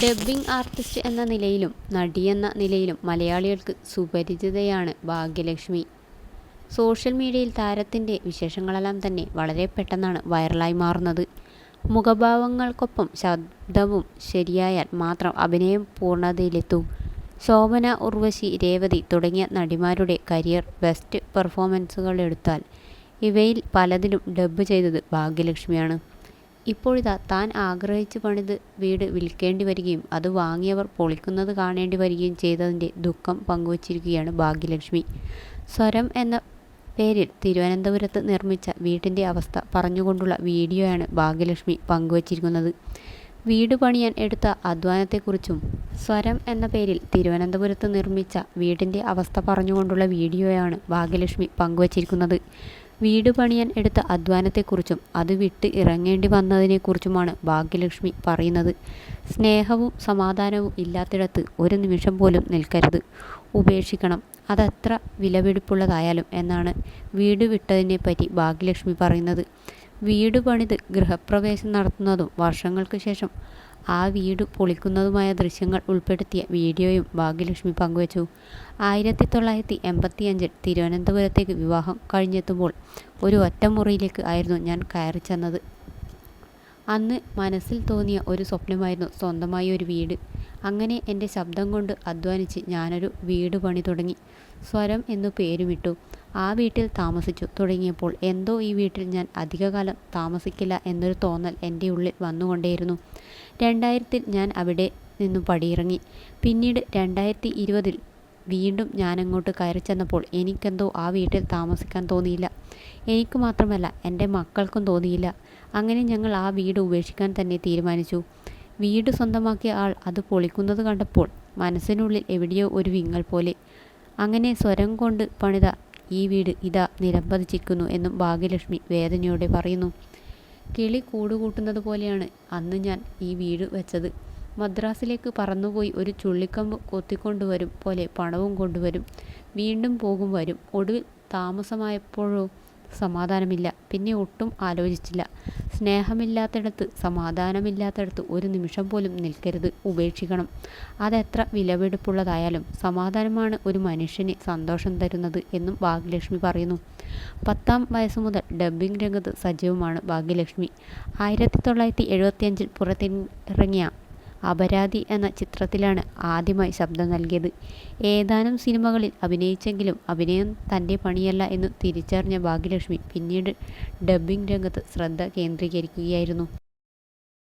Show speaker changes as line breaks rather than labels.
Dubbing artist എന്ന നിലയിലും നടിയെന്ന നിലയിലും മലയാളികൾക്ക് സുപരിചിതയാണ് ഭാഗ്യലക്ഷ്മി. സോഷ്യൽ മീഡിയയിൽ താരത്തിൻ്റെ വിശേഷങ്ങളെല്ലാം തന്നെ വളരെ പെട്ടെന്നാണ് വൈറലായി മാറുന്നത്. മുഖഭാവങ്ങൾക്കൊപ്പം ശബ്ദവും ശരിയായാൽ മാത്രം അഭിനയം പൂർണ്ണതയിലെത്തൂ. ശോഭന, ഉർവശി, രേവതി തുടങ്ങിയ നടിമാരുടെ കരിയർ ബെസ്റ്റ് പെർഫോമൻസുകളെടുത്താൽ ഇവയിൽ പലതിലും ഡബ്ബ് ചെയ്തത് ഭാഗ്യലക്ഷ്മിയാണ്. ഇപ്പോഴിതാ താൻ ആഗ്രഹിച്ച് പണിത് വീട് വിൽക്കേണ്ടി വരികയും അത് വാങ്ങിയവർ പൊളിക്കുന്നത് കാണേണ്ടി വരികയും ചെയ്തതിൻ്റെ ദുഃഖം പങ്കുവച്ചിരിക്കുകയാണ് ഭാഗ്യലക്ഷ്മി. സ്വരം എന്ന പേരിൽ തിരുവനന്തപുരത്ത് നിർമ്മിച്ച വീടിൻ്റെ അവസ്ഥ പറഞ്ഞുകൊണ്ടുള്ള വീഡിയോയാണ് ഭാഗ്യലക്ഷ്മി പങ്കുവച്ചിരിക്കുന്നത്. വീട് പണിയാൻ എടുത്ത അധ്വാനത്തെക്കുറിച്ചും സ്വരം എന്ന പേരിൽ തിരുവനന്തപുരത്ത് നിർമ്മിച്ച വീടിൻ്റെ അവസ്ഥ പറഞ്ഞുകൊണ്ടുള്ള വീഡിയോയാണ് ഭാഗ്യലക്ഷ്മി പങ്കുവച്ചിരിക്കുന്നത്. വീട് പണിയാൻ എടുത്ത അധ്വാനത്തെക്കുറിച്ചും അത് വിട്ട് ഇറങ്ങേണ്ടി വന്നതിനെക്കുറിച്ചുമാണ് ഭാഗ്യലക്ഷ്മി പറയുന്നത്. സ്നേഹവും സമാധാനവും ഇല്ലാത്തിടത്ത് ഒരു നിമിഷം പോലും നിൽക്കരുത്, ഉപേക്ഷിക്കണം, അതെത്ര വിലപിടിപ്പുള്ളതായാലും എന്നാണ് വീട് വിട്ടതിനെപ്പറ്റി ഭാഗ്യലക്ഷ്മി പറയുന്നത്. വീട് പണിത് ഗൃഹപ്രവേശം നടത്തുന്നതും വർഷങ്ങൾക്ക് ശേഷം ആ വീട് പൊളിക്കുന്നതുമായ ദൃശ്യങ്ങൾ ഉൾപ്പെടുത്തിയ വീഡിയോയും ഭാഗ്യലക്ഷ്മി പങ്കുവച്ചു. 1985 തിരുവനന്തപുരത്തേക്ക് വിവാഹം കഴിഞ്ഞെത്തുമ്പോൾ ഒരു ഒറ്റമുറിയിലേക്ക് ആയിരുന്നു ഞാൻ കയറി ചെന്നത്. അന്ന് മനസ്സിൽ തോന്നിയ ഒരു സ്വപ്നമായിരുന്നു സ്വന്തമായി ഒരു വീട്. അങ്ങനെ എൻ്റെ ശബ്ദം കൊണ്ട് അധ്വാനിച്ച് ഞാനൊരു വീട് പണി തുടങ്ങി. സ്വരം എന്നു പേരുമിട്ടു. ആ വീട്ടിൽ താമസിച്ചു തുടങ്ങിയപ്പോൾ എന്തോ ഈ വീട്ടിൽ ഞാൻ അധികകാലം താമസിക്കില്ല എന്നൊരു തോന്നൽ എൻ്റെ ഉള്ളിൽ വന്നുകൊണ്ടേയിരുന്നു. 2000-ൽ ഞാൻ അവിടെ നിന്നും പടിയിറങ്ങി. പിന്നീട് 2020-ൽ വീണ്ടും ഞാനങ്ങോട്ട് കയറി ചെന്നപ്പോൾ എനിക്കെന്തോ ആ വീട്ടിൽ താമസിക്കാൻ തോന്നിയില്ല. എനിക്ക് മാത്രമല്ല എൻ്റെ മക്കൾക്കും തോന്നിയില്ല. അങ്ങനെ ഞങ്ങൾ ആ വീട് ഉപേക്ഷിക്കാൻ തന്നെ തീരുമാനിച്ചു. വീട് സ്വന്തമാക്കിയ ആൾ അത് പൊളിക്കുന്നത് കണ്ടപ്പോൾ മനസ്സിനുള്ളിൽ എവിടെയോ ഒരു വിങ്ങൽ പോലെ. അങ്ങനെ സ്വരം കൊണ്ട് പണിത ഈ വീട് ഇതാ നിലംപതിച്ചിരിക്കുന്നു എന്നും ഭാഗ്യലക്ഷ്മി വേദനയോടെ പറയുന്നു. കിളി കൂടുകൂട്ടുന്നത് പോലെയാണ് അന്ന് ഞാൻ ഈ വീട് വെച്ചത്. മദ്രാസിലേക്ക് പറന്നുപോയി ഒരു ചുള്ളിക്കമ്പ് കൊത്തിക്കൊണ്ടുവരും പോലെ പണവും കൊണ്ടുവരും, വീണ്ടും പോകും വരും. ഒടുവിൽ താമസമായപ്പോഴോ സമാധാനമില്ല. പിന്നെ ഒട്ടും ആലോചിച്ചില്ല. സ്നേഹമില്ലാത്തിടത്ത്, സമാധാനമില്ലാത്തിടത്ത് ഒരു നിമിഷം പോലും നിൽക്കരുത്, ഉപേക്ഷിക്കണം, അതെത്ര വിലപിടിപ്പുള്ളതായാലും. സമാധാനമാണ് ഒരു മനുഷ്യന് സന്തോഷം തരുന്നത് എന്നും ഭാഗ്യലക്ഷ്മി പറയുന്നു. 10-ാം വയസ്സു മുതൽ ഡബ്ബിംഗ് രംഗത്ത് സജീവമാണ് ഭാഗ്യലക്ഷ്മി. 1975-ൽ പുറത്തിറങ്ങിയ അപരാധി എന്ന ചിത്രത്തിലാണ് ആദ്യമായി ശബ്ദം നൽകിയത്. ഏതാനും സിനിമകളിൽ അഭിനയിച്ചെങ്കിലും അഭിനയം തൻ്റെ പണിയല്ല എന്ന് തിരിച്ചറിഞ്ഞ ഭാഗ്യലക്ഷ്മി പിന്നീട് ഡബ്ബിംഗ് രംഗത്ത് ശ്രദ്ധ കേന്ദ്രീകരിക്കുകയായിരുന്നു.